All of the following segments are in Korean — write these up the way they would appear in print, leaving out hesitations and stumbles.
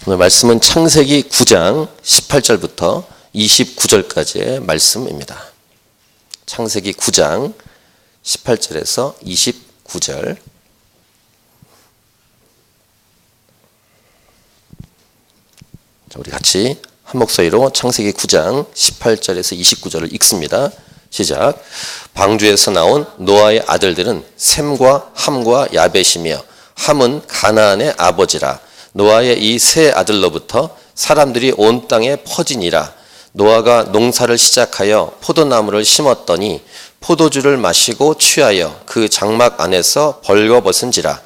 오늘 말씀은 창세기 9장 18절부터 29절까지의 말씀입니다. 창세기 9장 18절에서 29절. 자, 우리 같이 한 목소리로 창세기 9장 18절에서 29절을 읽습니다. 시작. 방주에서 나온 노아의 아들들은 셈과 함과 야벳이며 함은 가나안의 아버지라. 노아의 이 세 아들로부터 사람들이 온 땅에 퍼지니라. 노아가 농사를 시작하여 포도나무를 심었더니 포도주를 마시고 취하여 그 장막 안에서 벌거벗은지라.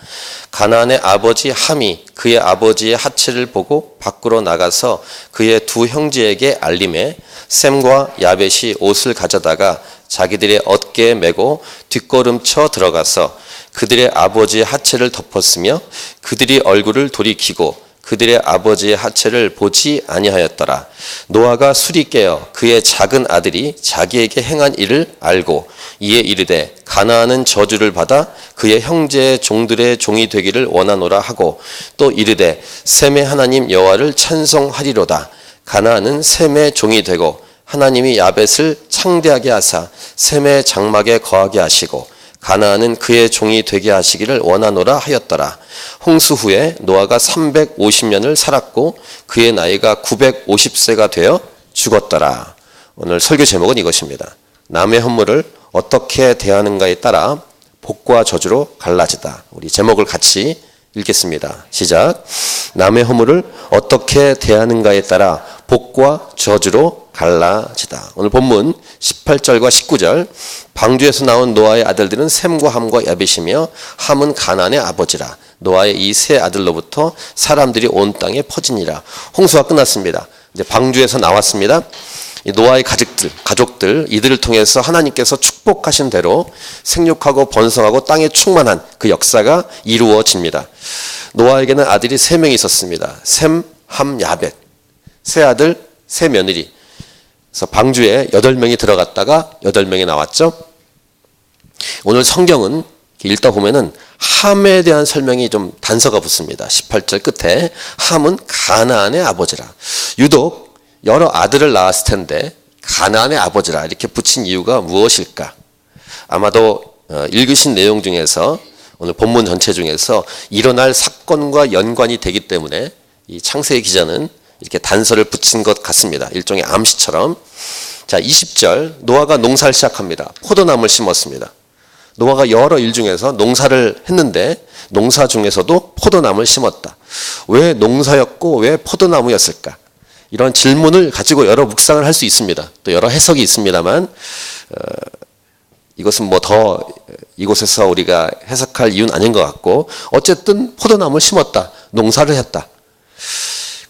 가나안의 아버지 함이 그의 아버지의 하체를 보고 밖으로 나가서 그의 두 형제에게 알림해 셈과 야벳이 옷을 가져다가 자기들의 어깨에 메고 뒷걸음쳐 들어가서 그들의 아버지의 하체를 덮었으며 그들이 얼굴을 돌이키고 그들의 아버지의 하체를 보지 아니하였더라. 노아가 술이 깨어 그의 작은 아들이 자기에게 행한 일을 알고 이에 이르되 가나안은 저주를 받아 그의 형제의 종들의 종이 되기를 원하노라 하고 또 이르되 셈의 하나님 여호와를 찬송하리로다. 가나안은 셈의 종이 되고 하나님이 야벳을 창대하게 하사 셈의 장막에 거하게 하시고 가나안은 그의 종이 되게 하시기를 원하노라 하였더라. 홍수 후에 노아가 350년을 살았고 그의 나이가 950세가 되어 죽었더라. 오늘 설교 제목은 이것입니다. 남의 허물을 어떻게 대하는가에 따라 복과 저주로 갈라지다. 우리 제목을 같이 읽겠습니다. 시작. 남의 허물을 어떻게 대하는가에 따라 복과 저주로 갈라지다. 오늘 본문 18절과 19절. 방주에서 나온 노아의 아들들은 셈과 함과 야벳이며 함은 가나안의 아버지라. 노아의 이 세 아들로부터 사람들이 온 땅에 퍼지니라. 홍수가 끝났습니다. 이제 방주에서 나왔습니다. 노아의 가족들 이들을 통해서 하나님께서 축복하신 대로 생육하고 번성하고 땅에 충만한 그 역사가 이루어집니다. 노아에게는 아들이 3명이 있었습니다. 셈, 함, 야벳. 세 아들, 세 며느리. 그래서 방주에 8명이 들어갔다가 8명이 나왔죠. 오늘 성경은 읽다 보면은 함에 대한 설명이 좀 단서가 붙습니다. 18절 끝에 함은 가나안의 아버지라. 유독 여러 아들을 낳았을 텐데 가나안의 아버지라 이렇게 붙인 이유가 무엇일까? 아마도 읽으신 내용 중에서 오늘 본문 전체 중에서 일어날 사건과 연관이 되기 때문에 이 창세기 기자는 이렇게 단서를 붙인 것 같습니다. 일종의 암시처럼. 자, 20절. 노아가 농사를 시작합니다. 포도나무를 심었습니다. 노아가 여러 일 중에서 농사를 했는데 농사 중에서도 포도나무를 심었다. 왜 농사였고 왜 포도나무였을까? 이런 질문을 가지고 여러 묵상을 할 수 있습니다. 또 여러 해석이 있습니다만 이것은 뭐 더 이곳에서 우리가 해석할 이유는 아닌 것 같고 어쨌든 포도나무를 심었다. 농사를 했다.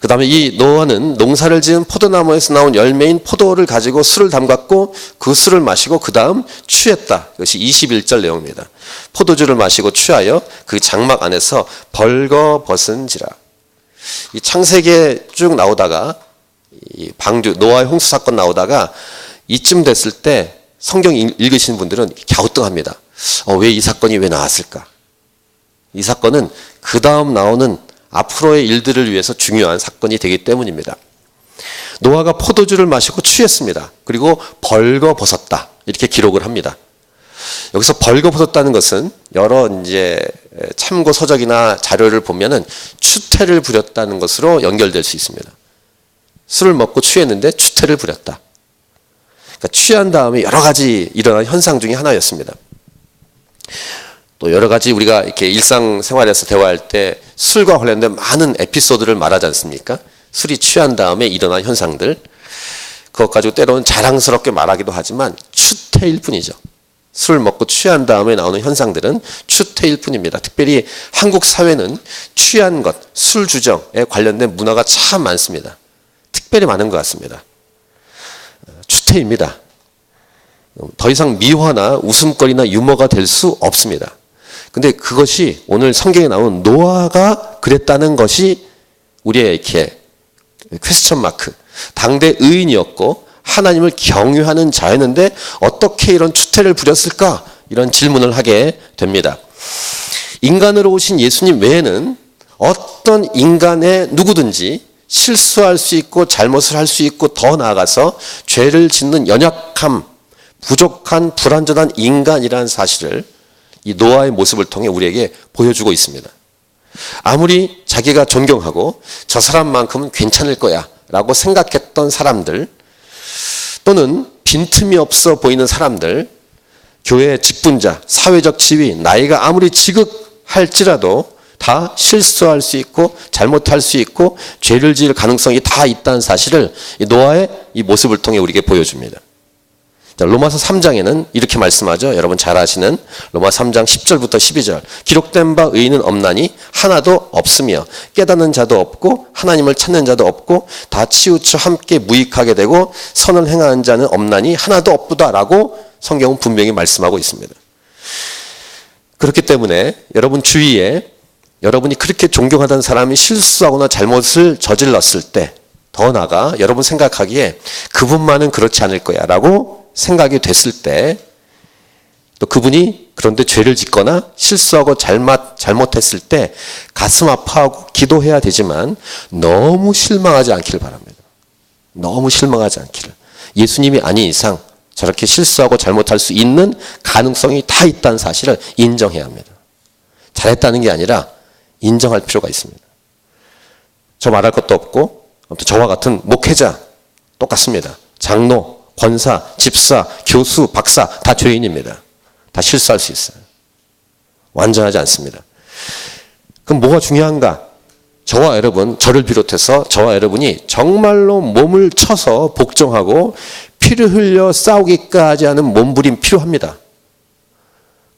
그 다음에 이 노아는 농사를 지은 포도나무에서 나온 열매인 포도를 가지고 술을 담갔고 그 술을 마시고 그 다음 취했다. 이것이 21절 내용입니다. 포도주를 마시고 취하여 그 장막 안에서 벌거벗은지라. 이 창세기에 쭉 나오다가 이 방주 노아의 홍수 사건 나오다가 이쯤 됐을 때 성경 읽으시는 분들은 갸우뚱합니다. 왜 이 사건이 왜 나왔을까? 이 사건은 그 다음 나오는 앞으로의 일들을 위해서 중요한 사건이 되기 때문입니다. 노아가 포도주를 마시고 취했습니다. 그리고 벌거벗었다. 이렇게 기록을 합니다. 여기서 벌거벗었다는 것은 여러 이제 참고 서적이나 자료를 보면은 추태를 부렸다는 것으로 연결될 수 있습니다. 술을 먹고 취했는데 추태를 부렸다. 그러니까 취한 다음에 여러 가지 일어난 현상 중에 하나였습니다. 또 여러 가지 우리가 이렇게 일상생활에서 대화할 때 술과 관련된 많은 에피소드를 말하지 않습니까? 술이 취한 다음에 일어난 현상들. 그것 가지고 때로는 자랑스럽게 말하기도 하지만 추태일 뿐이죠. 술 먹고 취한 다음에 나오는 현상들은 추태일 뿐입니다. 특별히 한국 사회는 취한 것, 술 주정에 관련된 문화가 참 많습니다. 특별히 많은 것 같습니다. 추태입니다. 더 이상 미화나 웃음거리나 유머가 될 수 없습니다. 근데 그것이 오늘 성경에 나온 노아가 그랬다는 것이 우리의 이렇게 퀘스천 마크. 당대 의인이었고 하나님을 경유하는 자였는데 어떻게 이런 추태를 부렸을까? 이런 질문을 하게 됩니다. 인간으로 오신 예수님 외에는 어떤 인간의 누구든지 실수할 수 있고 잘못을 할 수 있고 더 나아가서 죄를 짓는 연약함, 부족한 불완전한 인간이라는 사실을 이 노아의 모습을 통해 우리에게 보여주고 있습니다. 아무리 자기가 존경하고 저 사람만큼은 괜찮을 거야 라고 생각했던 사람들, 또는 빈틈이 없어 보이는 사람들, 교회의 직분자, 사회적 지위, 나이가 아무리 지극할지라도 다 실수할 수 있고 잘못할 수 있고 죄를 지을 가능성이 다 있다는 사실을 이 노아의 이 모습을 통해 우리에게 보여줍니다. 자, 로마서 3장에는 이렇게 말씀하죠. 여러분 잘 아시는 로마서 3장 10절부터 12절. 기록된 바 의인은 없나니 하나도 없으며 깨닫는 자도 없고 하나님을 찾는 자도 없고 다 치우쳐 함께 무익하게 되고 선을 행하는 자는 없나니 하나도 없도다라고 성경은 분명히 말씀하고 있습니다. 그렇기 때문에 여러분 주위에 여러분이 그렇게 존경하던 사람이 실수하거나 잘못을 저질렀을 때, 더 나아가 여러분 생각하기에 그분만은 그렇지 않을 거야 라고 생각이 됐을 때, 또 그분이 그런데 죄를 짓거나 실수하고 잘못했을 때 가슴 아파하고 기도해야 되지만 너무 실망하지 않기를 바랍니다. 너무 실망하지 않기를. 예수님이 아닌 이상 저렇게 실수하고 잘못할 수 있는 가능성이 다 있다는 사실을 인정해야 합니다. 잘했다는 게 아니라 인정할 필요가 있습니다. 저 말할 것도 없고, 아무튼 저와 같은 목회자 똑같습니다. 장로, 권사, 집사, 교수, 박사 다 죄인입니다. 다 실수할 수 있어요. 완전하지 않습니다. 그럼 뭐가 중요한가? 저와 여러분, 저를 비롯해서 저와 여러분이 정말로 몸을 쳐서 복종하고 피를 흘려 싸우기까지 하는 몸부림 필요합니다.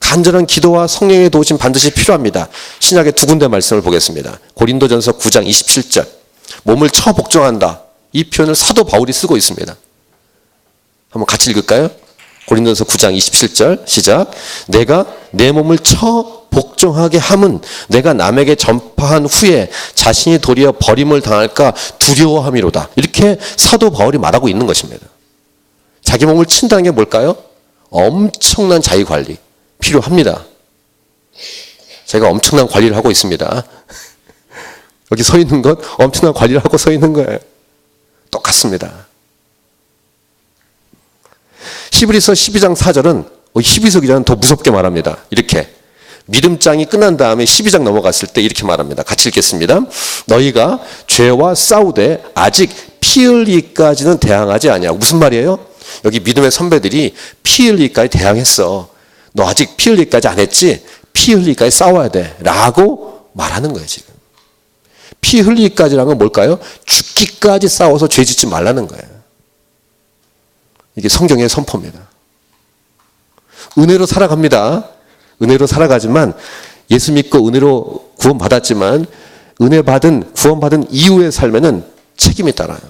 간절한 기도와 성령의 도우심 반드시 필요합니다. 신약의 두 군데 말씀을 보겠습니다. 고린도전서 9장 27절. 몸을 쳐 복종한다. 이 표현을 사도 바울이 쓰고 있습니다. 한번 같이 읽을까요? 고린도전서 9장 27절 시작. 내가 내 몸을 쳐 복종하게 함은 내가 남에게 전파한 후에 자신이 도리어 버림을 당할까 두려워함이로다. 이렇게 사도 바울이 말하고 있는 것입니다. 자기 몸을 친다는 게 뭘까요? 엄청난 자기관리 필요합니다. 제가 엄청난 관리를 하고 있습니다. 여기 서 있는 건 엄청난 관리를 하고 서 있는 거예요. 똑같습니다. 히브리서 12장 4절은 히브리서 기자는 더 무섭게 말합니다. 이렇게 믿음장이 끝난 다음에 12장 넘어갔을 때 이렇게 말합니다. 같이 읽겠습니다. 너희가 죄와 싸우되 아직 피 흘리기까지는 대항하지 아니하고. 무슨 말이에요? 여기 믿음의 선배들이 피 흘리기까지 대항했어. 너 아직 피 흘리기까지 안 했지? 피 흘리기까지 싸워야 돼 라고 말하는 거예요. 지금 피 흘리기까지라는 건 뭘까요? 죽기까지 싸워서 죄 짓지 말라는 거예요. 이게 성경의 선포입니다. 은혜로 살아갑니다. 은혜로 살아가지만 예수 믿고 은혜로 구원받았지만 구원받은 이후의 삶에는 책임이 따라요.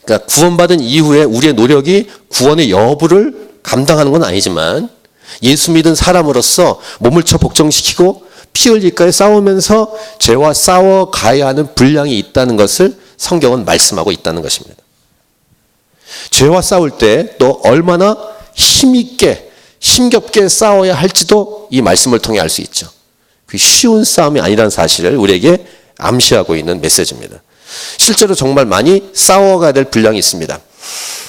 그러니까 구원받은 이후에 우리의 노력이 구원의 여부를 감당하는 건 아니지만 예수 믿은 사람으로서 몸을 쳐 복종시키고 피 흘릴까지 싸우면서 죄와 싸워가야 하는 분량이 있다는 것을 성경은 말씀하고 있다는 것입니다. 죄와 싸울 때 또 얼마나 힘있게 힘겹게 싸워야 할지도 이 말씀을 통해 알 수 있죠. 그 쉬운 싸움이 아니라는 사실을 우리에게 암시하고 있는 메시지입니다. 실제로 정말 많이 싸워가야 될 분량이 있습니다.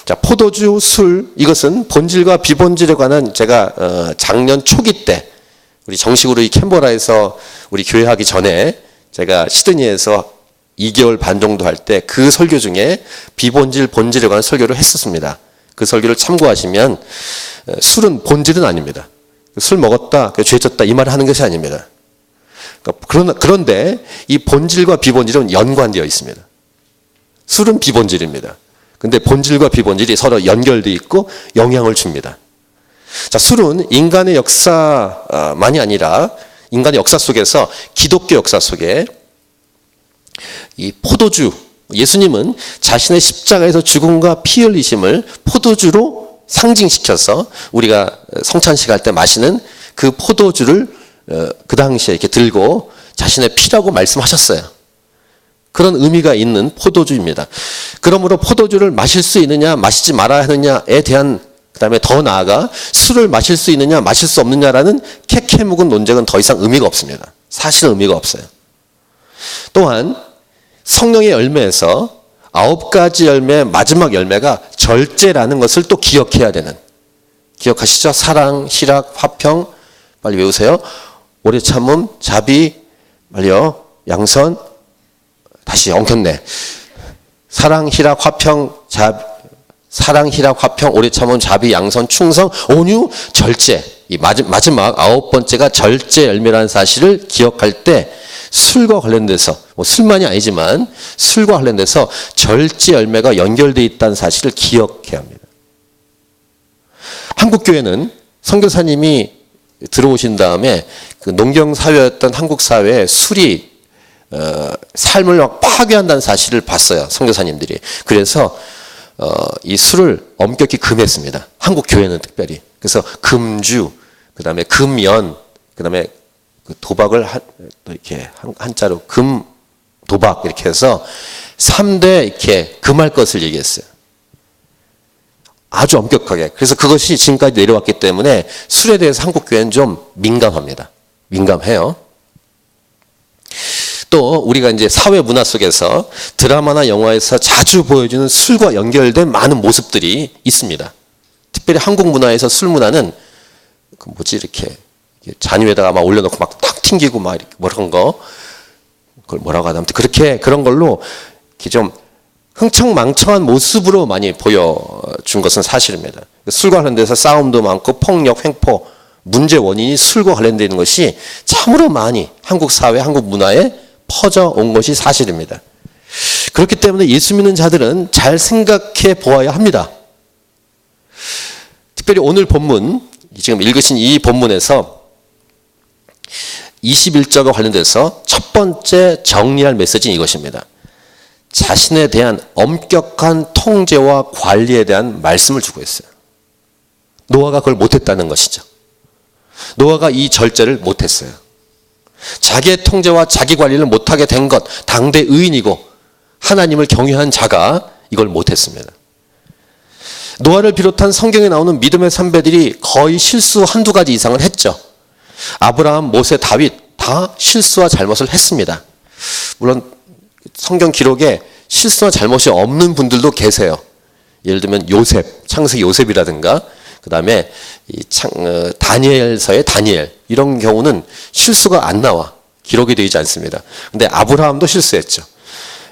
자, 포도주, 술, 이것은 본질과 비본질에 관한 제가 작년 초기 때 우리 정식으로 이 캔버라에서 우리 교회 하기 전에 제가 시드니에서 2개월 반 정도 할 때 그 설교 중에 비본질, 본질에 관한 설교를 했었습니다. 그 설교를 참고하시면 술은 본질은 아닙니다. 술 먹었다, 죄 졌다 이 말을 하는 것이 아닙니다. 그런데 이 본질과 비본질은 연관되어 있습니다. 술은 비본질입니다. 근데 본질과 비본질이 서로 연결되어 있고 영향을 줍니다. 자, 술은 인간의 역사만이 아니라 인간의 역사 속에서 기독교 역사 속에 이 포도주, 예수님은 자신의 십자가에서 죽음과 피 흘리심을 포도주로 상징시켜서 우리가 성찬식 할 때 마시는 그 포도주를 그 당시에 이렇게 들고 자신의 피라고 말씀하셨어요. 그런 의미가 있는 포도주입니다. 그러므로 포도주를 마실 수 있느냐 마시지 말아야 하느냐에 대한, 그 다음에 더 나아가 술을 마실 수 있느냐 마실 수 없느냐라는 캐캐 묵은 논쟁은 더 이상 의미가 없습니다. 사실은 의미가 없어요. 또한 성령의 열매에서 9가지 열매 마지막 열매가 절제라는 것을 또 기억해야 되는, 기억하시죠? 사랑, 희락, 화평, 빨리 외우세요. 오래 참음, 자비, 빨리요. 양선, 다시 엉켰네. 사랑, 희락, 화평, 사랑, 희락, 화평, 오래 참음, 자비, 양선, 충성, 온유, 절제. 이 마지막 9번째가 절제 열매라는 사실을 기억할 때 술과 관련돼서, 뭐 술만이 아니지만 술과 관련돼서 절제 열매가 연결되어 있다는 사실을 기억해야 합니다. 한국 교회는 선교사님이 들어오신 다음에 그 농경 사회였던 한국 사회에 술이 삶을 막 파괴한다는 사실을 봤어요. 선교사님들이. 그래서 이 술을 엄격히 금했습니다. 한국 교회는 특별히. 그래서 금주, 그다음에 금연, 그다음에 그 도박을 또 이렇게 한자로 금 도박 이렇게 해서 3대 이렇게 금할 것을 얘기했어요. 아주 엄격하게. 그래서 그것이 지금까지 내려왔기 때문에 술에 대해서 한국 교회는 좀 민감합니다. 민감해요. 또 우리가 이제 사회 문화 속에서 드라마나 영화에서 자주 보여주는 술과 연결된 많은 모습들이 있습니다. 특별히 한국 문화에서 술 문화는 그 뭐지 이렇게 잔위에다가 막 올려놓고 막 탁 튕기고 막 이렇게 뭐 그런 거, 그걸 뭐라고 하나, 아무튼 그렇게 그런 걸로 이렇게 좀 흥청망청한 모습으로 많이 보여준 것은 사실입니다. 술과 관련돼서 싸움도 많고 폭력, 횡포, 문제 원인이 술과 관련되어 있는 것이 참으로 많이 한국 사회, 한국 문화에 퍼져온 것이 사실입니다. 그렇기 때문에 예수 믿는 자들은 잘 생각해 보아야 합니다. 특별히 오늘 본문, 지금 읽으신 이 본문에서 21절과 관련돼서 첫 번째 정리할 메시지는 이것입니다. 자신에 대한 엄격한 통제와 관리에 대한 말씀을 주고 있어요. 노아가 그걸 못했다는 것이죠. 노아가 이 절제를 못했어요. 자기의 통제와 자기 관리를 못하게 된 것, 당대 의인이고 하나님을 경외한 자가 이걸 못했습니다. 노아를 비롯한 성경에 나오는 믿음의 선배들이 거의 실수 한두 가지 이상을 했죠. 아브라함, 모세, 다윗 다 실수와 잘못을 했습니다. 물론 성경 기록에 실수나 잘못이 없는 분들도 계세요. 예를 들면 요셉, 창세기 요셉이라든가 그 다음에 다니엘서의 다니엘, 이런 경우는 실수가 안 나와. 기록이 되지 않습니다. 근데 아브라함도 실수했죠.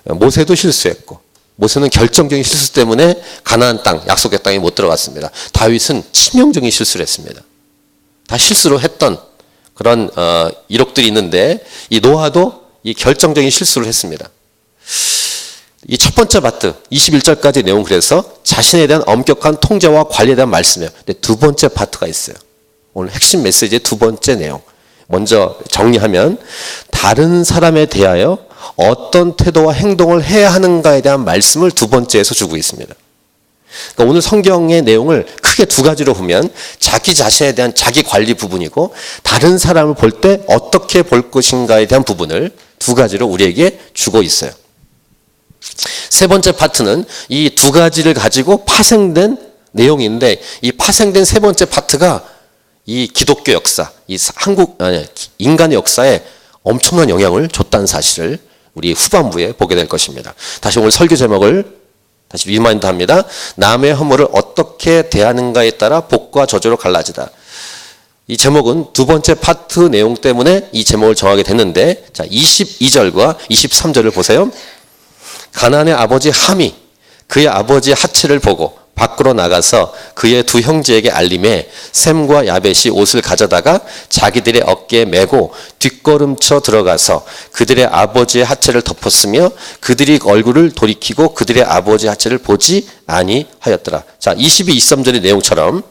모세도 실수했고, 모세는 결정적인 실수 때문에 가나안 땅, 약속의 땅에 못 들어갔습니다. 다윗은 치명적인 실수를 했습니다. 다 실수로 했던 그런 이력들이 있는데, 이 노아도 이 결정적인 실수를 했습니다. 이 첫 번째 파트 21절까지 내용, 그래서 자신에 대한 엄격한 통제와 관리에 대한 말씀이에요. 근데 두 번째 파트가 있어요. 오늘 핵심 메시지의 두 번째 내용. 먼저 정리하면 다른 사람에 대하여 어떤 태도와 행동을 해야 하는가에 대한 말씀을 두 번째에서 주고 있습니다. 그러니까 오늘 성경의 내용을 크게 두 가지로 보면 자기 자신에 대한 자기 관리 부분이고, 다른 사람을 볼 때 어떻게 볼 것인가에 대한 부분을 두 가지로 우리에게 주고 있어요. 세 번째 파트는 이 두 가지를 가지고 파생된 내용인데, 이 파생된 세 번째 파트가 이 기독교 역사, 인간의 역사에 엄청난 영향을 줬다는 사실을 우리 후반부에 보게 될 것입니다. 다시 오늘 설교 제목을 다시 리마인드 합니다. 남의 허물을 어떻게 대하는가에 따라 복과 저주로 갈라지다. 이 제목은 두 번째 파트 내용 때문에 이 제목을 정하게 됐는데, 자, 22절과 23절을 보세요. 가나안의 아버지 함이 그의 아버지의 하체를 보고 밖으로 나가서 그의 두 형제에게 알림해 셈과 야벳이 옷을 가져다가 자기들의 어깨에 메고 뒷걸음쳐 들어가서 그들의 아버지의 하체를 덮었으며 그들이 얼굴을 돌이키고 그들의 아버지의 하체를 보지 아니하였더라. 자, 22, 23절의 내용처럼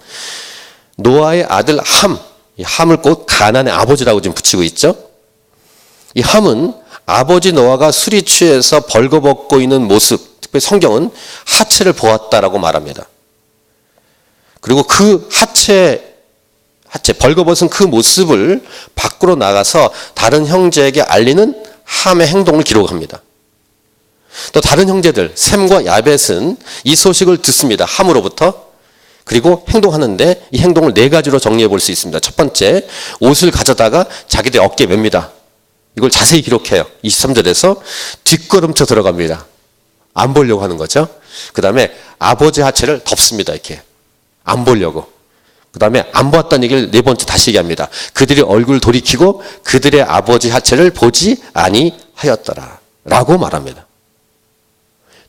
노아의 아들 함, 이 함을 꼭 가나안의 아버지라고 지금 붙이고 있죠. 이 함은 아버지 노아가 술이 취해서 벌거벗고 있는 모습, 특별히 성경은 하체를 보았다라고 말합니다. 그리고 그 하체 벌거벗은 그 모습을 밖으로 나가서 다른 형제에게 알리는 함의 행동을 기록합니다. 또 다른 형제들 셈과 야벳은 이 소식을 듣습니다. 함으로부터. 그리고 행동하는데 이 행동을 네 가지로 정리해 볼 수 있습니다. 첫 번째, 옷을 가져다가 자기들 어깨에 맵니다. 이걸 자세히 기록해요. 23절에서 뒷걸음쳐 들어갑니다. 안 보려고 하는 거죠. 그 다음에 아버지 하체를 덮습니다. 이렇게 안 보려고. 그 다음에 안 보았다는 얘기를 네 번째 다시 얘기합니다. 그들이 얼굴 돌이키고 그들의 아버지 하체를 보지 아니하였더라 라고 말합니다.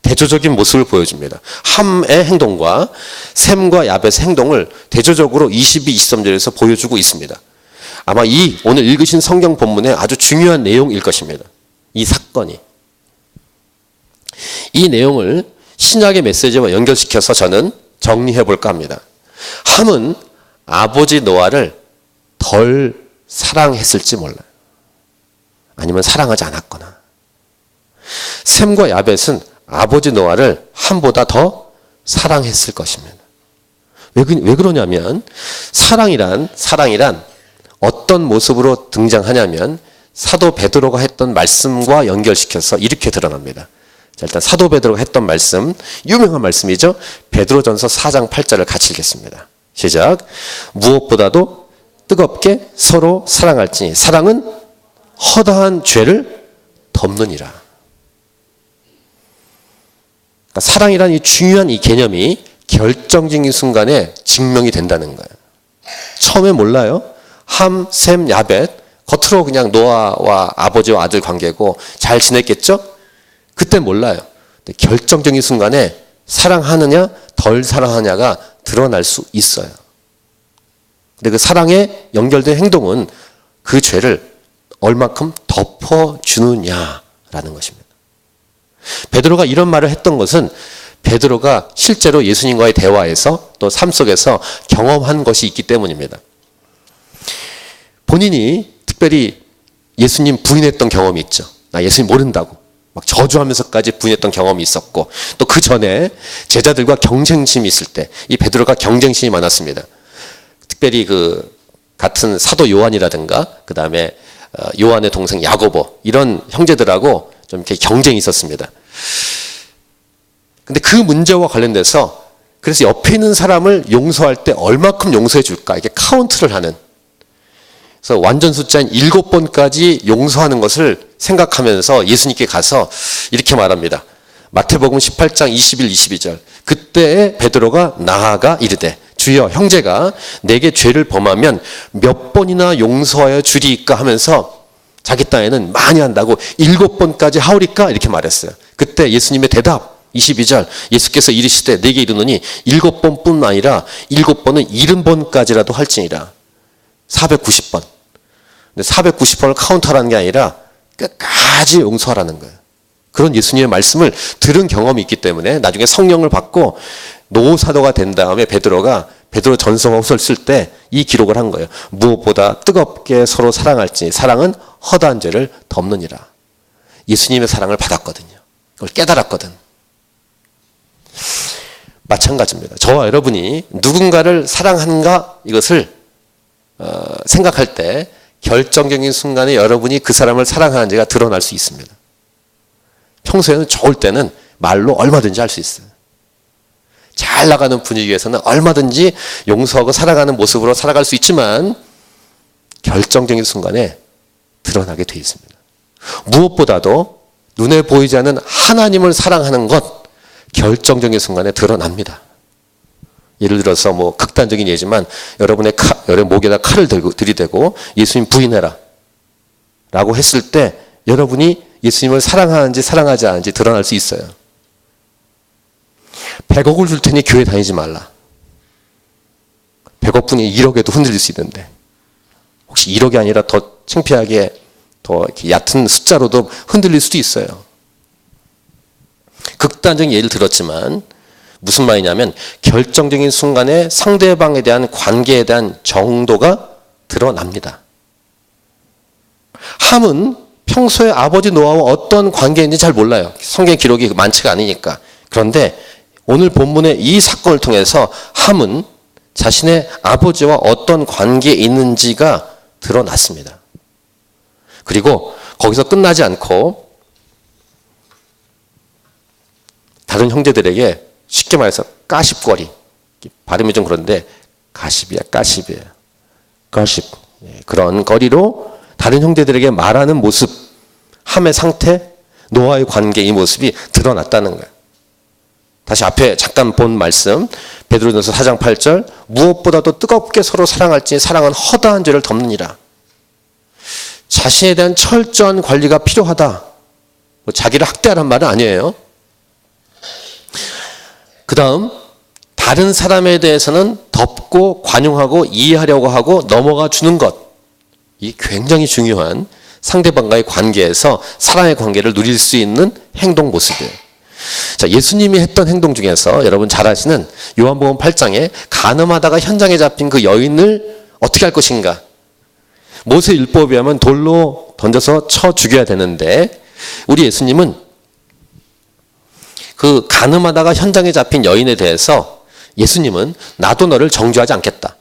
대조적인 모습을 보여줍니다. 함의 행동과 셈과 야벳의 행동을 대조적으로 22, 23절에서 보여주고 있습니다. 아마 이 오늘 읽으신 성경 본문의 아주 중요한 내용일 것입니다. 이 사건이. 이 내용을 신약의 메시지와 연결시켜서 저는 정리해 볼까 합니다. 함은 아버지 노아를 덜 사랑했을지 몰라요. 아니면 사랑하지 않았거나. 셈과 야벳은 아버지 노아를 함보다 더 사랑했을 것입니다. 왜 그러냐면 사랑이란 어떤 모습으로 등장하냐면 사도 베드로가 했던 말씀과 연결시켜서 이렇게 드러납니다. 자, 일단 사도 베드로가 했던 말씀, 유명한 말씀이죠. 베드로전서 4장 8절을 같이 읽겠습니다. 시작. 무엇보다도 뜨겁게 서로 사랑할지니 사랑은 허다한 죄를 덮느니라. 그러니까 사랑이란 이 중요한 이 개념이 결정적인 순간에 증명이 된다는 거예요. 처음에 몰라요. 함, 셈, 야벳 겉으로 그냥 노아와 아버지와 아들 관계고 잘 지냈겠죠? 그때 몰라요. 근데 결정적인 순간에 사랑하느냐 덜 사랑하느냐가 드러날 수 있어요. 근데 그 사랑에 연결된 행동은 그 죄를 얼마큼 덮어주느냐라는 것입니다. 베드로가 이런 말을 했던 것은 베드로가 실제로 예수님과의 대화에서 또 삶 속에서 경험한 것이 있기 때문입니다. 본인이 특별히 예수님 부인했던 경험이 있죠. 나 예수님 모른다고 막 저주하면서까지 부인했던 경험이 있었고 또 그 전에 제자들과 경쟁심이 있을 때 이 베드로가 경쟁심이 많았습니다. 특별히 그 같은 사도 요한이라든가 그 다음에 요한의 동생 야고보 이런 형제들하고 좀 이렇게 경쟁이 있었습니다. 근데 그 문제와 관련돼서 그래서 옆에 있는 사람을 용서할 때 얼마큼 용서해 줄까 이렇게 카운트를 하는, 그래서 완전 숫자인 7번까지 용서하는 것을 생각하면서 예수님께 가서 이렇게 말합니다. 마태복음 18장 21, 22절. 그때 베드로가 나아가 이르되 주여 형제가 내게 죄를 범하면 몇 번이나 용서하여 주리이까 하면서 자기 딴에는 많이 한다고 7번까지 하오리까 이렇게 말했어요. 그때 예수님의 대답 22절 예수께서 이르시되 내게 이르노니 7번뿐 아니라 7번은 70번까지라도 할지니라. 490번. 근데 490번을 카운트하라는 게 아니라 끝까지 용서하라는 거예요. 그런 예수님의 말씀을 들은 경험이 있기 때문에 나중에 성령을 받고 노사도가 된 다음에 베드로 전서후서를 쓸 때 이 기록을 한 거예요. 무엇보다 뜨겁게 서로 사랑할지니 사랑은 허다한 죄를 덮느니라. 예수님의 사랑을 받았거든요. 그걸 깨달았거든. 마찬가지입니다. 저와 여러분이 누군가를 사랑하는가 이것을 생각할 때 결정적인 순간에 여러분이 그 사람을 사랑하는지가 드러날 수 있습니다. 평소에는 좋을 때는 말로 얼마든지 할 수 있어요. 잘 나가는 분위기에서는 얼마든지 용서하고 사랑하는 모습으로 살아갈 수 있지만 결정적인 순간에 드러나게 돼 있습니다. 무엇보다도 눈에 보이지 않는 하나님을 사랑하는 것 결정적인 순간에 드러납니다. 예를 들어서 뭐 극단적인 예지만 여러분의 목에다 칼을 들이대고 예수님 부인해라 라고 했을 때 여러분이 예수님을 사랑하는지 사랑하지 않은지 드러날 수 있어요. 100억을 줄 테니 교회 다니지 말라. 100억뿐이 1억에도 흔들릴 수 있는데 혹시 1억이 아니라 더 창피하게 더 이렇게 얕은 숫자로도 흔들릴 수도 있어요. 극단적인 예를 들었지만 무슨 말이냐면 결정적인 순간에 상대방에 대한 관계에 대한 정도가 드러납니다. 함은 평소에 아버지 노아와 어떤 관계인지 잘 몰라요. 성경 기록이 많지가 않으니까. 그런데 오늘 본문의 이 사건을 통해서 함은 자신의 아버지와 어떤 관계에 있는지가 드러났습니다. 그리고 거기서 끝나지 않고 다른 형제들에게 쉽게 말해서 까십거리, 발음이 좀 그런데 가십이야, 까십이에요. 가십. 그런 거리로 다른 형제들에게 말하는 모습, 함의 상태, 노아의 관계, 이 모습이 드러났다는 거예요. 다시 앞에 잠깐 본 말씀, 베드로전서 4장 8절, 무엇보다도 뜨겁게 서로 사랑할지니 사랑은 허다한 죄를 덮느니라. 자신에 대한 철저한 관리가 필요하다. 자기를 학대하란 말은 아니에요. 그 다음, 다른 사람에 대해서는 덮고 관용하고 이해하려고 하고 넘어가 주는 것. 이 굉장히 중요한 상대방과의 관계에서 사랑의 관계를 누릴 수 있는 행동 모습이에요. 자, 예수님이 했던 행동 중에서 여러분 잘 아시는 요한복음 8장에 간음하다가 현장에 잡힌 그 여인을 어떻게 할 것인가. 모세 율법에 하면 돌로 던져서 쳐 죽여야 되는데 우리 예수님은 그 간음하다가 현장에 잡힌 여인에 대해서 예수님은 나도 너를 정죄하지 않겠다.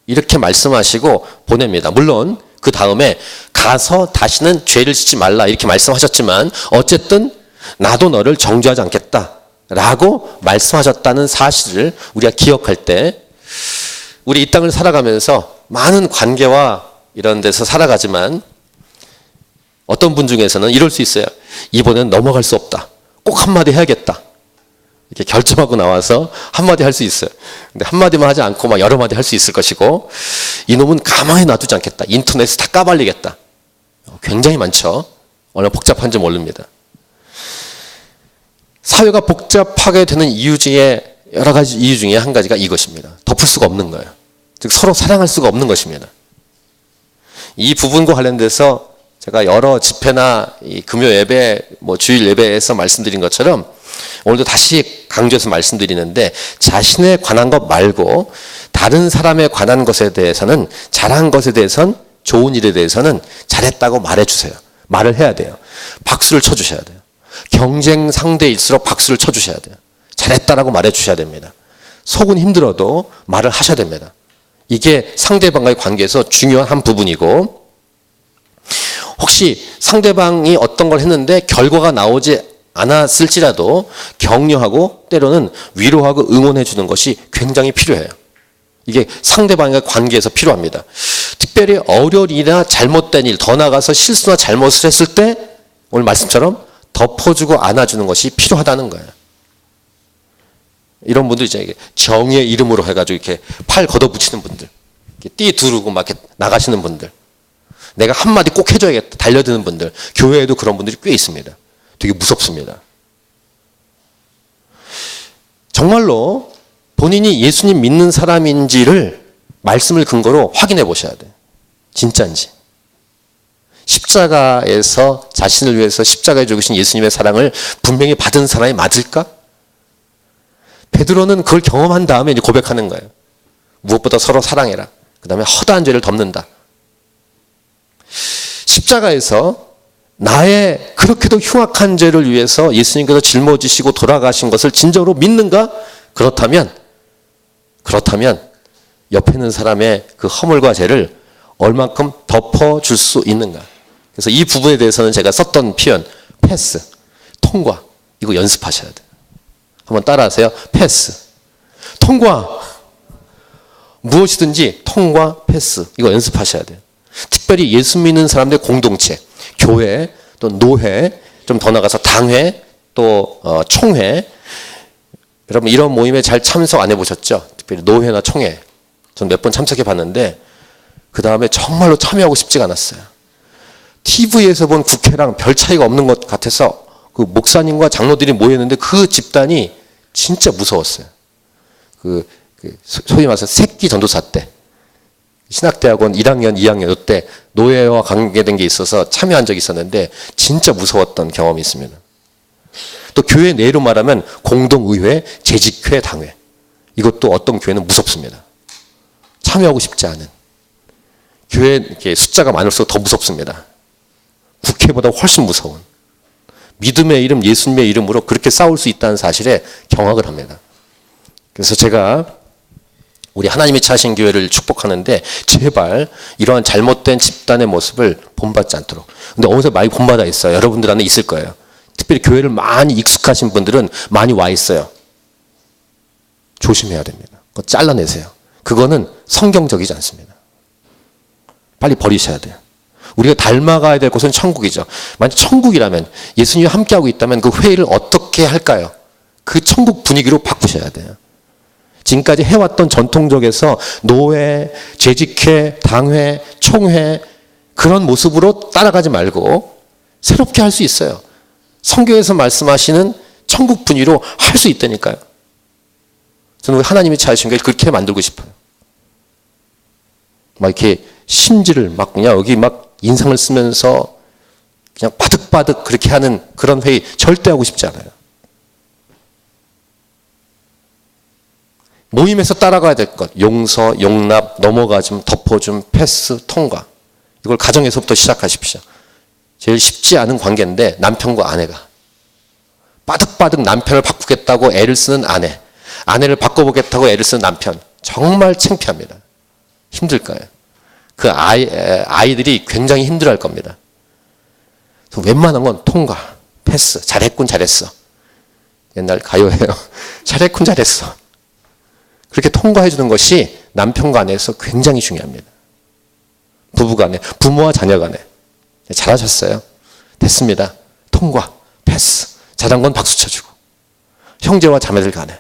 이렇게 말씀하시고 보냅니다. 물론 그 다음에 가서 다시는 죄를 짓지 말라 이렇게 말씀하셨지만 어쨌든 나도 너를 정죄하지 않겠다 라고 말씀하셨다는 사실을 우리가 기억할 때 우리 이 땅을 살아가면서 많은 관계와 이런 데서 살아가지만 어떤 분 중에서는 이럴 수 있어요. 이번엔 넘어갈 수 없다. 꼭 한마디 해야겠다. 이렇게 결정하고 나와서 한마디 할 수 있어요. 근데 한마디만 하지 않고 막 여러 마디 할 수 있을 것이고 이놈은 가만히 놔두지 않겠다. 인터넷에 다 까발리겠다. 굉장히 많죠. 얼마나 복잡한지 모릅니다. 사회가 복잡하게 되는 이유 중에 여러 가지 이유 중에 한 가지가 이것입니다. 덮을 수가 없는 거예요. 즉 서로 사랑할 수가 없는 것입니다. 이 부분과 관련돼서 제가 여러 집회나 이 금요 예배, 주일 예배에서 말씀드린 것처럼 오늘도 다시 강조해서 말씀드리는데 자신에 관한 것 말고 다른 사람에 관한 것에 대해서는 잘한 것에 대해서는 좋은 일에 대해서는 잘했다고 말해주세요. 말을 해야 돼요. 박수를 쳐주셔야 돼요. 경쟁 상대일수록 박수를 쳐주셔야 돼요. 잘했다라고 말해주셔야 됩니다. 속은 힘들어도 말을 하셔야 됩니다. 이게 상대방과의 관계에서 중요한 한 부분이고 혹시 상대방이 어떤 걸 했는데 결과가 나오지 않았을지라도 격려하고 때로는 위로하고 응원해 주는 것이 굉장히 필요해요. 이게 상대방과 관계에서 필요합니다. 특별히 어려운 일이나 잘못된 일, 더 나아가서 실수나 잘못을 했을 때 오늘 말씀처럼 덮어주고 안아주는 것이 필요하다는 거예요. 이런 분들 이제 정의의 이름으로 해가지고 이렇게 팔 걷어붙이는 분들, 이렇게 띠 두르고 막 이렇게 나가시는 분들, 내가 한마디 꼭 해줘야겠다 달려드는 분들, 교회에도 그런 분들이 꽤 있습니다. 되게 무섭습니다. 정말로 본인이 예수님 믿는 사람인지를 말씀을 근거로 확인해 보셔야 돼요. 진짜인지. 십자가에서 자신을 위해서 십자가에 죽으신 예수님의 사랑을 분명히 받은 사람이 맞을까? 베드로는 그걸 경험한 다음에 이제 고백하는 거예요. 무엇보다 서로 사랑해라. 그 다음에 허다한 죄를 덮는다. 십자가에서 나의 그렇게도 흉악한 죄를 위해서 예수님께서 짊어지시고 돌아가신 것을 진정으로 믿는가? 그렇다면 옆에 있는 사람의 그 허물과 죄를 얼만큼 덮어줄 수 있는가? 그래서 이 부분에 대해서는 제가 썼던 표현, 패스, 통과, 이거 연습하셔야 돼요. 한번 따라하세요. 패스, 통과, 무엇이든지 통과, 패스, 이거 연습하셔야 돼요. 특별히 예수 믿는 사람들의 공동체, 교회, 또 노회, 좀 더 나가서 당회, 또 총회. 여러분 이런 모임에 잘 참석 안 해보셨죠? 특별히 노회나 총회. 전 몇 번 참석해 봤는데 그 다음에 정말로 참여하고 싶지가 않았어요. TV에서 본 국회랑 별 차이가 없는 것 같아서 그 목사님과 장로들이 모였는데 그 집단이 진짜 무서웠어요. 소위 말해서 새끼 전도사 때. 신학대학원 1학년, 2학년 이때 노예와 관계된 게 있어서 참여한 적이 있었는데 진짜 무서웠던 경험이 있습니다. 또 교회 내로 말하면 공동의회, 재직회, 당회. 이것도 어떤 교회는 무섭습니다. 참여하고 싶지 않은. 교회 이렇게 숫자가 많을수록 더 무섭습니다. 국회보다 훨씬 무서운. 믿음의 이름, 예수님의 이름으로 그렇게 싸울 수 있다는 사실에 경악을 합니다. 그래서 제가 우리 하나님이 차신 교회를 축복하는데 제발 이러한 잘못된 집단의 모습을 본받지 않도록. 근데 어느새 많이 본받아 있어요. 여러분들 안에 있을 거예요. 특별히 교회를 많이 익숙하신 분들은 많이 와 있어요. 조심해야 됩니다. 그거 잘라내세요. 그거는 성경적이지 않습니다. 빨리 버리셔야 돼요. 우리가 닮아가야 될 곳은 천국이죠. 만약 천국이라면 예수님이 함께하고 있다면 그 회의를 어떻게 할까요? 그 천국 분위기로 바꾸셔야 돼요. 지금까지 해왔던 전통적에서 노회, 재직회, 당회, 총회 그런 모습으로 따라가지 말고 새롭게 할 수 있어요. 성경에서 말씀하시는 천국 분위기로 할 수 있다니까요. 저는 하나님이 찾으신 걸 그렇게 만들고 싶어요. 막 이렇게 심지를 막 그냥 여기 막 인상을 쓰면서 그냥 바득바득 그렇게 하는 그런 회의 절대 하고 싶지 않아요. 모임에서 따라가야 될 것, 용서, 용납, 넘어가줌, 덮어줌, 패스, 통과. 이걸 가정에서부터 시작하십시오. 제일 쉽지 않은 관계인데 남편과 아내가 바득바득 남편을 바꾸겠다고 애를 쓰는 아내, 아내를 바꿔보겠다고 애를 쓰는 남편, 정말 창피합니다. 힘들 거예요. 그 아이들이 굉장히 힘들어할 겁니다. 웬만한 건 통과, 패스, 잘했군 잘했어. 옛날 가요예요. 잘했군 잘했어. 그렇게 통과해 주는 것이 남편 간에서 굉장히 중요합니다. 부부 간에, 부모와 자녀 간에. 잘하셨어요. 됐습니다. 통과, 패스. 잘한 건 박수 쳐주고. 형제와 자매들 간에.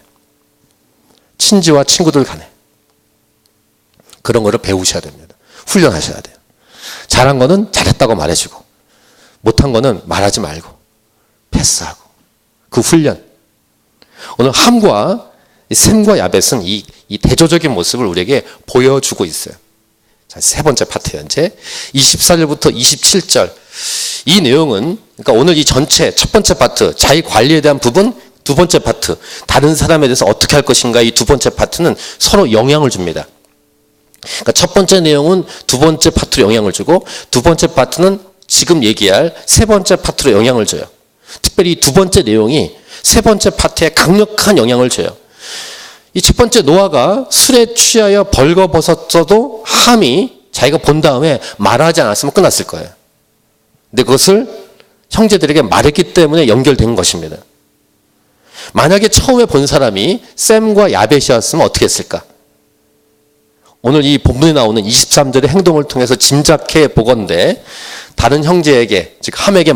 친지와 친구들 간에. 그런 거를 배우셔야 됩니다. 훈련하셔야 돼요. 잘한 거는 잘했다고 말해주고 못한 거는 말하지 말고 패스하고 그 훈련. 오늘 함과 셈과 야벳은 이 대조적인 모습을 우리에게 보여주고 있어요. 자, 세 번째 파트 현재 24절부터 27절 이 내용은 그러니까 오늘 이 전체 첫 번째 파트 자기 관리에 대한 부분 두 번째 파트 다른 사람에 대해서 어떻게 할 것인가 이 두 번째 파트는 서로 영향을 줍니다. 그러니까 첫 번째 내용은 두 번째 파트로 영향을 주고 두 번째 파트는 지금 얘기할 세 번째 파트로 영향을 줘요. 특별히 이 두 번째 내용이 세 번째 파트에 강력한 영향을 줘요. 이 첫 번째 노아가 술에 취하여 벌거벗었어도 함이 자기가 본 다음에 말하지 않았으면 끝났을 거예요. 근데 그것을 형제들에게 말했기 때문에 연결된 것입니다. 만약에 처음에 본 사람이 셈과 야벳이었으면 어떻게 했을까? 오늘 이 본문에 나오는 23절의 행동을 통해서 짐작해 보건대 다른 형제에게 즉 함에게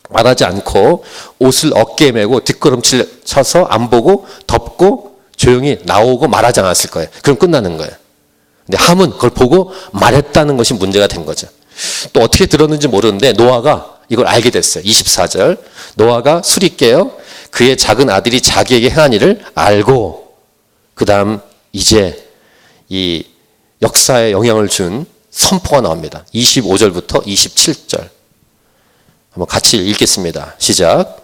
말하지 않고 옷을 어깨에 메고 뒷걸음질 쳐서 안 보고 덮고 조용히 나오고 말하지 않았을 거예요. 그럼 끝나는 거예요. 근데 함은 그걸 보고 말했다는 것이 문제가 된 거죠. 또 어떻게 들었는지 모르는데 노아가 이걸 알게 됐어요. 24절 노아가 술이 깨어 그의 작은 아들이 자기에게 행한 일을 알고 그 다음 이제 이 역사에 영향을 준 선포가 나옵니다. 25절부터 27절 한번 같이 읽겠습니다. 시작.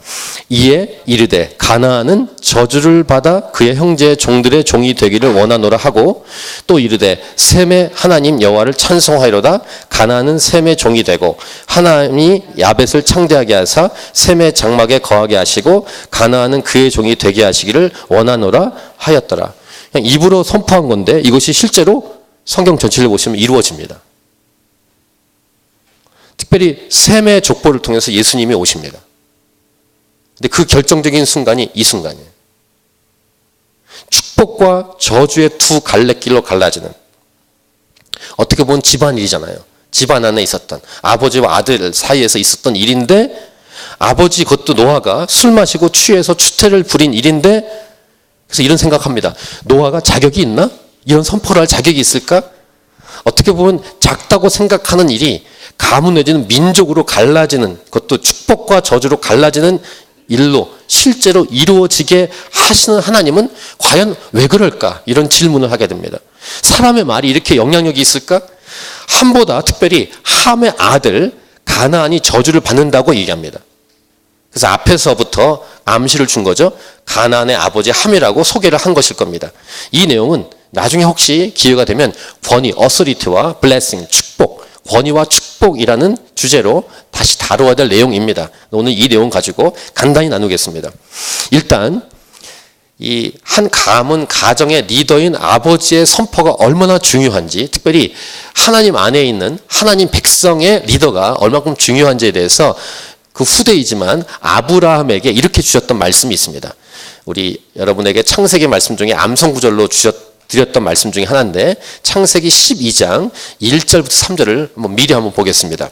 이에 이르되 가나안은 저주를 받아 그의 형제의 종들의 종이 되기를 원하노라 하고 또 이르되 셈의 하나님 여호와를 찬송하리로다. 가나안은 셈의 종이 되고 하나님이 야벳을 창대하게 하사 셈의 장막에 거하게 하시고 가나안은 그의 종이 되게 하시기를 원하노라 하였더라. 그냥 입으로 선포한 건데 이것이 실제로 성경 전체를 보시면 이루어집니다. 특별히 셈의 족보를 통해서 예수님이 오십니다. 근데 그 결정적인 순간이 이 순간이에요. 축복과 저주의 두 갈래길로 갈라지는 어떻게 보면 집안 일이잖아요. 집안 안에 있었던 아버지와 아들 사이에서 있었던 일인데 아버지 그것도 노아가 술 마시고 취해서 추태를 부린 일인데 그래서 이런 생각합니다. 노아가 자격이 있나? 이런 선포를 할 자격이 있을까? 어떻게 보면 작다고 생각하는 일이 가문 내지는 민족으로 갈라지는 그것도 축복과 저주로 갈라지는 일로 실제로 이루어지게 하시는 하나님은 과연 왜 그럴까? 이런 질문을 하게 됩니다. 사람의 말이 이렇게 영향력이 있을까? 함보다 특별히 함의 아들 가나안이 저주를 받는다고 얘기합니다. 그래서 앞에서부터 암시를 준 거죠. 가나안의 아버지 함이라고 소개를 한 것일 겁니다. 이 내용은 나중에 혹시 기회가 되면 권위, authority와 blessing, 축복, 권위와 축복이라는 주제로 다시 다루어야 될 내용입니다. 오늘 이 내용 가지고 간단히 나누겠습니다. 일단 이 한 가문 가정의 리더인 아버지의 선포가 얼마나 중요한지, 특별히 하나님 안에 있는 하나님 백성의 리더가 얼마큼 중요한지에 대해서 그 후대이지만 아브라함에게 이렇게 주셨던 말씀이 있습니다. 우리 여러분에게 창세기 말씀 중에 암성구절로 드렸던 말씀 중에 하나인데 창세기 12장 1절부터 3절을 미리 한번 보겠습니다.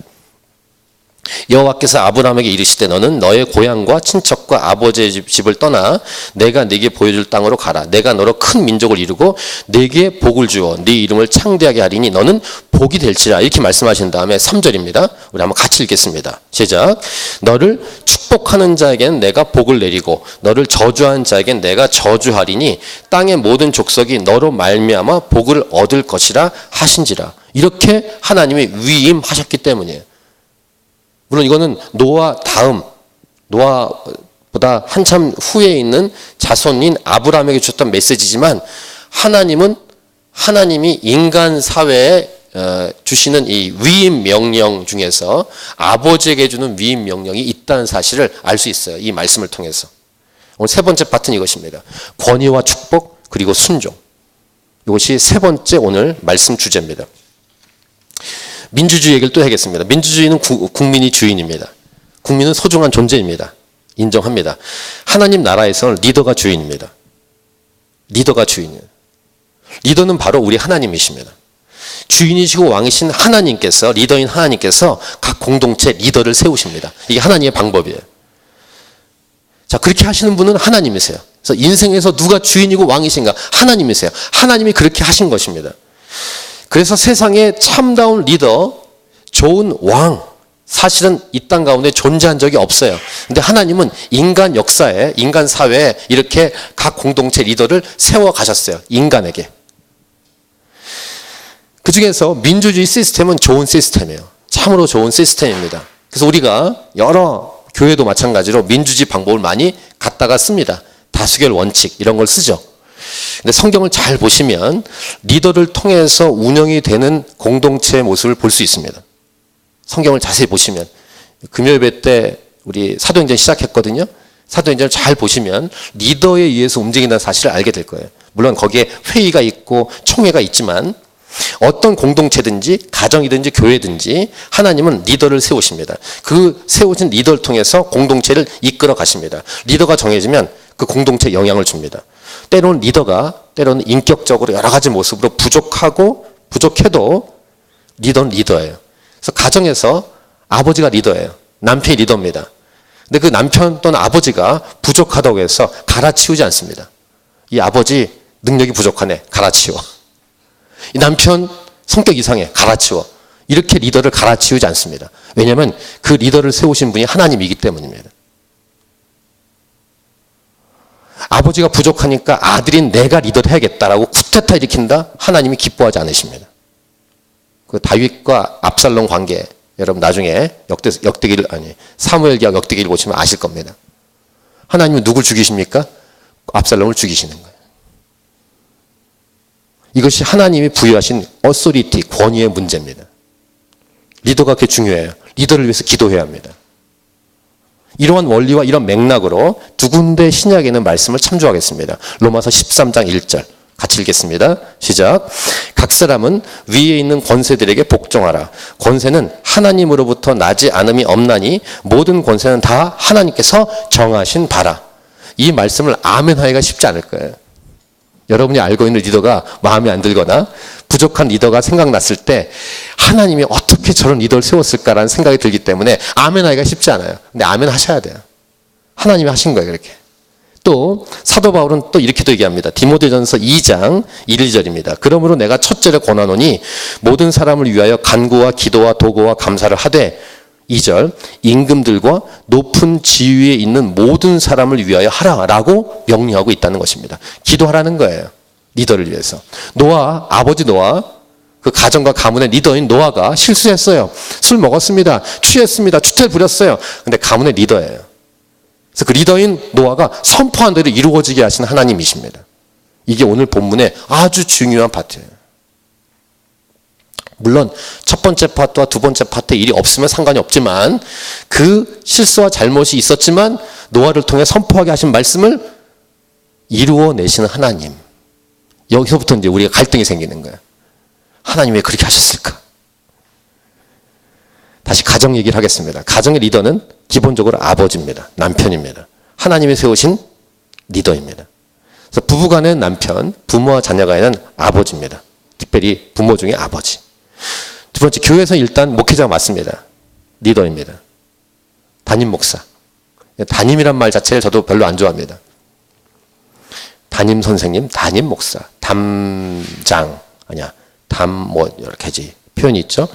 여호와께서 아브라함에게 이르시되 너는 너의 고향과 친척과 아버지의 집을 떠나 내가 네게 보여줄 땅으로 가라. 내가 너로 큰 민족을 이루고 네게 복을 주어 네 이름을 창대하게 하리니 너는 복이 될지라. 이렇게 말씀하신 다음에 3절입니다. 우리 한번 같이 읽겠습니다. 시작. 너를 축복하는 자에게는 내가 복을 내리고 너를 저주하는 자에게는 내가 저주하리니 땅의 모든 족속이 너로 말미암아 복을 얻을 것이라 하신지라. 이렇게 하나님이 위임하셨기 때문이에요. 물론 이거는 노아 다음, 노아보다 한참 후에 있는 자손인 아브라함에게 주셨던 메시지지만 하나님이 인간 사회에 주시는 이 위임 명령 중에서 아버지에게 주는 위임 명령이 있다는 사실을 알 수 있어요. 이 말씀을 통해서. 오늘 세 번째 파트는 이것입니다. 권위와 축복 그리고 순종. 이것이 세 번째 오늘 말씀 주제입니다. 민주주의 얘기를 또 하겠습니다. 민주주의는 국민이 주인입니다. 국민은 소중한 존재입니다. 인정합니다. 하나님 나라에서는 리더가 주인입니다. 리더가 주인이에요. 리더는 바로 우리 하나님이십니다. 주인이시고 왕이신 하나님께서, 리더인 하나님께서 각 공동체 리더를 세우십니다. 이게 하나님의 방법이에요. 자, 그렇게 하시는 분은 하나님이세요. 그래서 인생에서 누가 주인이고 왕이신가? 하나님이세요. 하나님이 그렇게 하신 것입니다. 그래서 세상에 참다운 리더, 좋은 왕, 사실은 이 땅 가운데 존재한 적이 없어요. 근데 하나님은 인간 역사에, 인간 사회에 이렇게 각 공동체 리더를 세워 가셨어요. 인간에게. 그 중에서 민주주의 시스템은 좋은 시스템이에요. 참으로 좋은 시스템입니다. 그래서 우리가 여러 교회도 마찬가지로 민주주의 방법을 많이 갖다가 씁니다. 다수결 원칙 이런 걸 쓰죠. 근데 성경을 잘 보시면 리더를 통해서 운영이 되는 공동체의 모습을 볼 수 있습니다. 성경을 자세히 보시면 금요예배 때 우리 사도행전 시작했거든요. 사도행전을 잘 보시면 리더에 의해서 움직인다는 사실을 알게 될 거예요. 물론 거기에 회의가 있고 총회가 있지만 어떤 공동체든지 가정이든지 교회든지 하나님은 리더를 세우십니다. 그 세우신 리더를 통해서 공동체를 이끌어 가십니다. 리더가 정해지면 그 공동체에 영향을 줍니다. 때로는 때로는 인격적으로 여러 가지 모습으로 부족해도 리더는 리더예요. 그래서 가정에서 아버지가 리더예요. 남편이 리더입니다. 근데 그 남편 또는 아버지가 부족하다고 해서 갈아치우지 않습니다. 이 아버지 능력이 부족하네. 갈아치워. 이 남편 성격 이상해. 갈아치워. 이렇게 리더를 갈아치우지 않습니다. 왜냐하면 그 리더를 세우신 분이 하나님이기 때문입니다. 아버지가 부족하니까 아들인 내가 리더를 해야겠다라고 쿠데타 일으킨다? 하나님이 기뻐하지 않으십니다. 그 다윗과 압살롬 관계 여러분 나중에 사무엘기하 역대기를 보시면 아실 겁니다. 하나님은 누굴 죽이십니까? 압살롬을 죽이시는 거예요. 이것이 하나님이 부여하신 어소리티, 권위의 문제입니다. 리더가 그게 중요해요. 리더를 위해서 기도해야 합니다. 이러한 원리와 이런 맥락으로 두 군데 신약에 있는 말씀을 참조하겠습니다. 로마서 13장 1절 같이 읽겠습니다. 시작. 각 사람은 위에 있는 권세들에게 복종하라. 권세는 하나님으로부터 나지 않음이 없나니 모든 권세는 다 하나님께서 정하신 바라. 이 말씀을 아멘하기가 쉽지 않을 거예요. 여러분이 알고 있는 리더가 마음에 안 들거나 부족한 리더가 생각났을 때 하나님이 어떻게 저런 리더를 세웠을까라는 생각이 들기 때문에 아멘하기가 쉽지 않아요. 근데 아멘 하셔야 돼요. 하나님이 하신 거예요. 그렇게. 또 사도 바울은 또 이렇게도 얘기합니다. 디모데전서 2장 1, 2절입니다. 그러므로 내가 첫째를 권하노니 모든 사람을 위하여 간구와 기도와 도구와 감사를 하되 2절 임금들과 높은 지위에 있는 모든 사람을 위하여 하라라고 명령하고 있다는 것입니다. 기도하라는 거예요. 리더를 위해서. 아버지 노아 그 가정과 가문의 리더인 노아가 실수했어요. 술 먹었습니다. 취했습니다. 추태를 부렸어요. 근데 가문의 리더예요. 그래서 그 리더인 노아가 선포한 대로 이루어지게 하신 하나님이십니다. 이게 오늘 본문의 아주 중요한 파트예요. 물론 첫 번째 파트와 두 번째 파트에 일이 없으면 상관이 없지만 그 실수와 잘못이 있었지만 노아를 통해 선포하게 하신 말씀을 이루어내시는 하나님. 여기서부터 이제 우리가 갈등이 생기는 거예요. 하나님 왜 그렇게 하셨을까? 다시 가정 얘기를 하겠습니다. 가정의 리더는 기본적으로 아버지입니다. 남편입니다. 하나님이 세우신 리더입니다. 그래서 부부간의 남편, 부모와 자녀 간에는 아버지입니다. 특별히 부모 중에 아버지. 두 번째, 교회에서 일단 목회자가 맞습니다. 리더입니다. 담임 목사. 담임이란 말 자체를 저도 별로 안 좋아합니다. 담임 선생님, 담임 목사, 담장, 아니야, 여러 가지 표현이 있죠.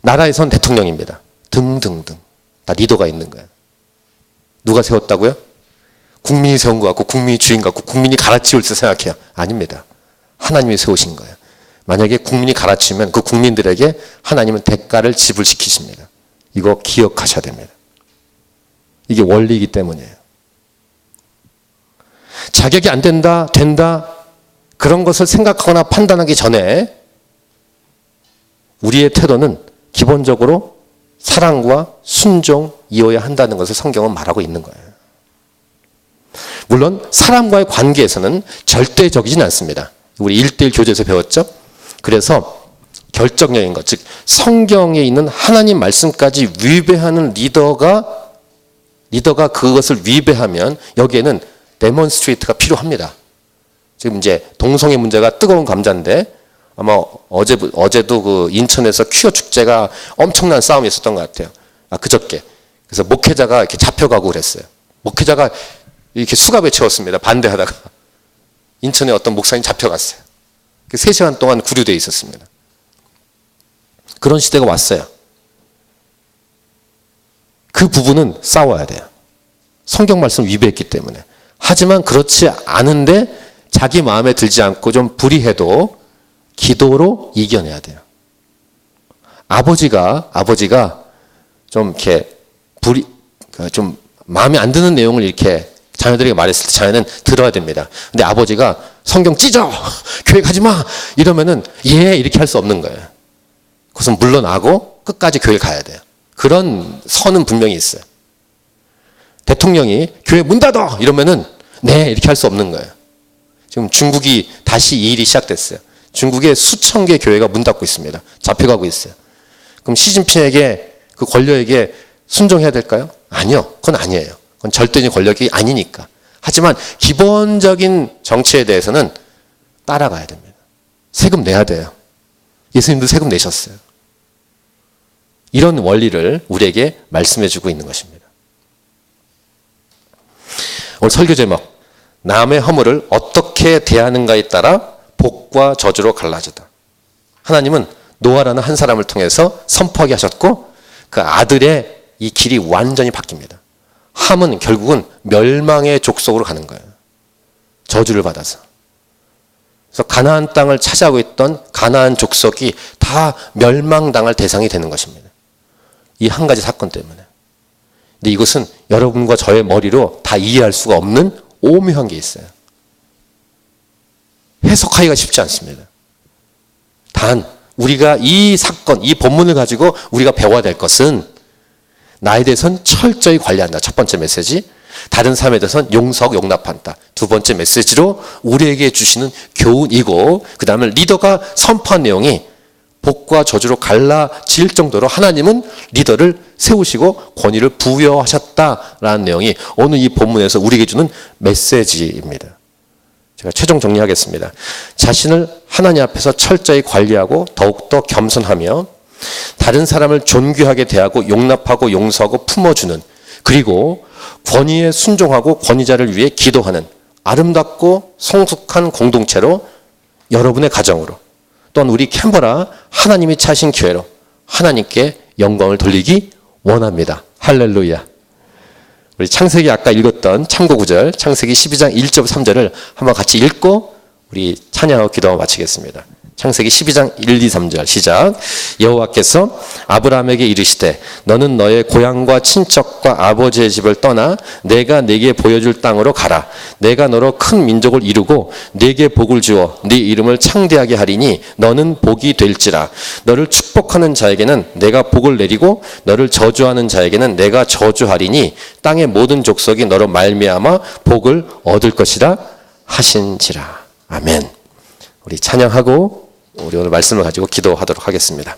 나라에선 대통령입니다. 등등등. 다 리더가 있는 거예요. 누가 세웠다고요? 국민이 세운 것 같고, 국민이 주인 같고, 국민이 갈아치울 때 생각해요. 아닙니다. 하나님이 세우신 거예요. 만약에 국민이 갈아치우면 그 국민들에게 하나님은 대가를 지불시키십니다. 이거 기억하셔야 됩니다. 이게 원리이기 때문이에요. 자격이 안 된다, 된다, 그런 것을 생각하거나 판단하기 전에 우리의 태도는 기본적으로 사랑과 순종이어야 한다는 것을 성경은 말하고 있는 거예요. 물론 사람과의 관계에서는 절대적이진 않습니다. 우리 1:1 교재에서 배웠죠? 그래서 결정적인 것, 즉 성경에 있는 하나님 말씀까지 위배하는 리더가 그것을 위배하면 여기에는 데몬스트레이트가 필요합니다. 지금 이제 동성애 문제가 뜨거운 감자인데 아마 어제도 그 인천에서 퀴어 축제가 엄청난 싸움이 있었던 것 같아요. 그저께. 그래서 목회자가 이렇게 잡혀가고 그랬어요. 목회자가 이렇게 수갑에 채웠습니다. 반대하다가. 인천에 어떤 목사님 잡혀갔어요. 3시간 동안 구류되어 있었습니다. 그런 시대가 왔어요. 그 부분은 싸워야 돼요. 성경 말씀 위배했기 때문에. 하지만 그렇지 않은데 자기 마음에 들지 않고 좀 불의해도 기도로 이겨내야 돼요. 아버지가 좀 이렇게 좀 마음에 안 드는 내용을 이렇게 자녀들에게 말했을 때 자녀는 들어야 됩니다. 근데 아버지가 성경 찢어! 교회 가지 마! 이러면은 예! 이렇게 할 수 없는 거예요. 그것은 물러나고 끝까지 교회 가야 돼요. 그런 선은 분명히 있어요. 대통령이 교회 문 닫아! 이러면은 네! 이렇게 할 수 없는 거예요. 지금 중국이 다시 이 일이 시작됐어요. 중국에 수천 개 교회가 문 닫고 있습니다. 잡혀가고 있어요. 그럼 시진핑에게 그 권력에게 순종해야 될까요? 아니요. 그건 아니에요. 그건 절대적인 권력이 아니니까. 하지만 기본적인 정치에 대해서는 따라가야 됩니다. 세금 내야 돼요. 예수님도 세금 내셨어요. 이런 원리를 우리에게 말씀해 주고 있는 것입니다. 오늘 설교 제목, 남의 허물을 어떻게 대하는가에 따라 복과 저주로 갈라지다. 하나님은 노아라는 한 사람을 통해서 선포하게 하셨고 그 아들의 이 길이 완전히 바뀝니다. 함은 결국은 멸망의 족속으로 가는 거예요. 저주를 받아서. 그래서 가나안 땅을 차지하고 있던 가나안 족속이 다 멸망당할 대상이 되는 것입니다. 이 한 가지 사건 때문에. 근데 이것은 여러분과 저의 머리로 다 이해할 수가 없는 오묘한 게 있어요. 해석하기가 쉽지 않습니다. 단 우리가 이 사건, 이 본문을 가지고 우리가 배워야 될 것은 나에 대해서는 철저히 관리한다. 첫 번째 메시지. 다른 사람에 대해서는 용서하고 용납한다. 두 번째 메시지로 우리에게 주시는 교훈이고 그 다음에 리더가 선포한 내용이 복과 저주로 갈라질 정도로 하나님은 리더를 세우시고 권위를 부여하셨다라는 내용이 오늘 이 본문에서 우리에게 주는 메시지입니다. 제가 최종 정리하겠습니다. 자신을 하나님 앞에서 철저히 관리하고 더욱더 겸손하며 다른 사람을 존귀하게 대하고 용납하고 용서하고 품어주는 그리고 권위에 순종하고 권위자를 위해 기도하는 아름답고 성숙한 공동체로 여러분의 가정으로 또한 우리 캔버라 하나님이 차신 교회로 하나님께 영광을 돌리기 원합니다. 할렐루야. 우리 창세기 아까 읽었던 참고 구절 창세기 12장 1절 3절을 한번 같이 읽고 우리 찬양하고 기도하고 마치겠습니다. 창세기 12장 1, 2, 3절 시작. 여호와께서 아브라함에게 이르시되 너는 너의 고향과 친척과 아버지의 집을 떠나 내가 네게 보여줄 땅으로 가라. 내가 너로 큰 민족을 이루고 네게 복을 주어 네 이름을 창대하게 하리니 너는 복이 될지라. 너를 축복하는 자에게는 내가 복을 내리고 너를 저주하는 자에게는 내가 저주하리니 땅의 모든 족속이 너로 말미암아 복을 얻을 것이라 하신지라. 아멘. 우리 찬양하고 우리 오늘 말씀을 가지고 기도하도록 하겠습니다.